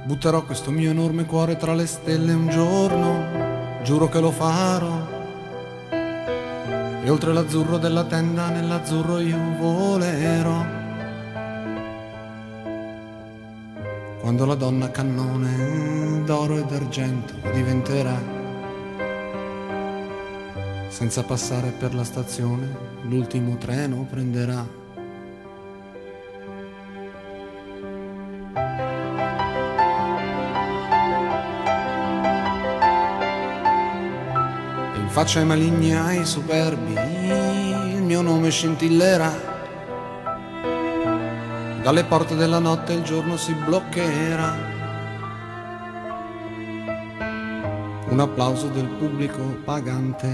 Butterò questo mio enorme cuore tra le stelle un giorno, giuro che lo farò. E oltre l'azzurro della tenda, nell'azzurro io volerò. Quando la donna cannone d'oro e d'argento diventerà, senza passare per la stazione, l'ultimo treno prenderà. E in faccia ai maligni, ai superbi, il mio nome scintillerà. Dalle porte della notte il giorno si bloccherà. Un applauso del pubblico pagante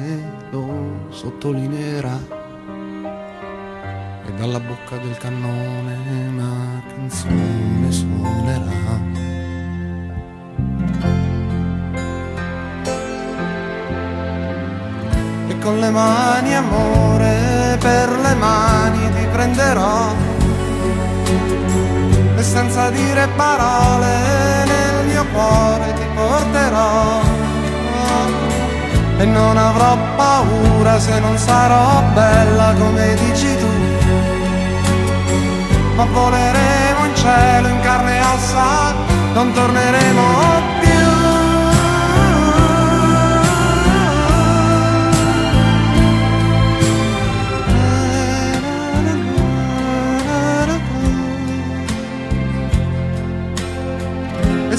lo sottolineerà. E dalla bocca del cannone una canzone suonerà. E con le mani, amore, per le mani ti prenderò. E senza dire parole nel mio cuore ti porterò. E non avrò paura se non sarò bella come dici tu. Ma voleremo in cielo in carne e ossa, non torneremo più.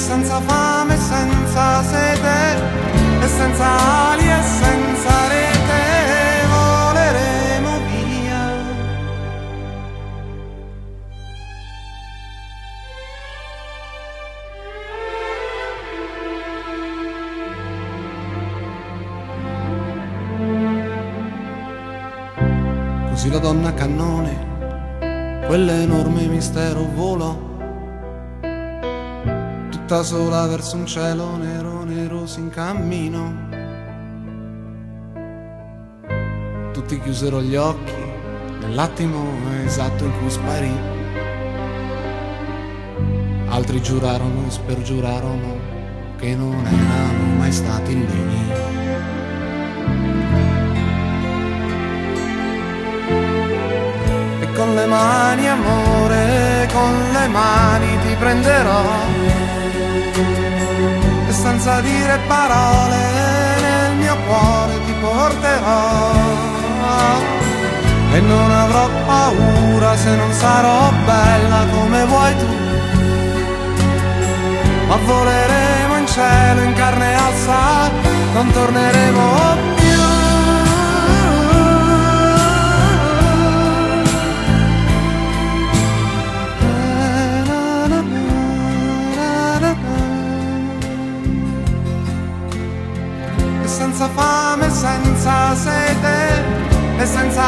Senza fame, senza sete, e senza ali e senza rete, voleremo via. Così la donna cannone, quell'enorme mistero volò. Tutta sola verso un cielo nero, nero s'incammino. Tutti chiusero gli occhi nell'attimo esatto in cui sparì. Altri giurarono e spergiurarono che non erano mai stati lì. E con le mani, amore, con le mani ti prenderò. E senza dire parole nel mio cuore ti porterò. E non avrò paura se non sarò bella come vuoi tu. Ma voleremo in cielo in carne e ossa, non torneremo più. Senza fame, senza sete e senza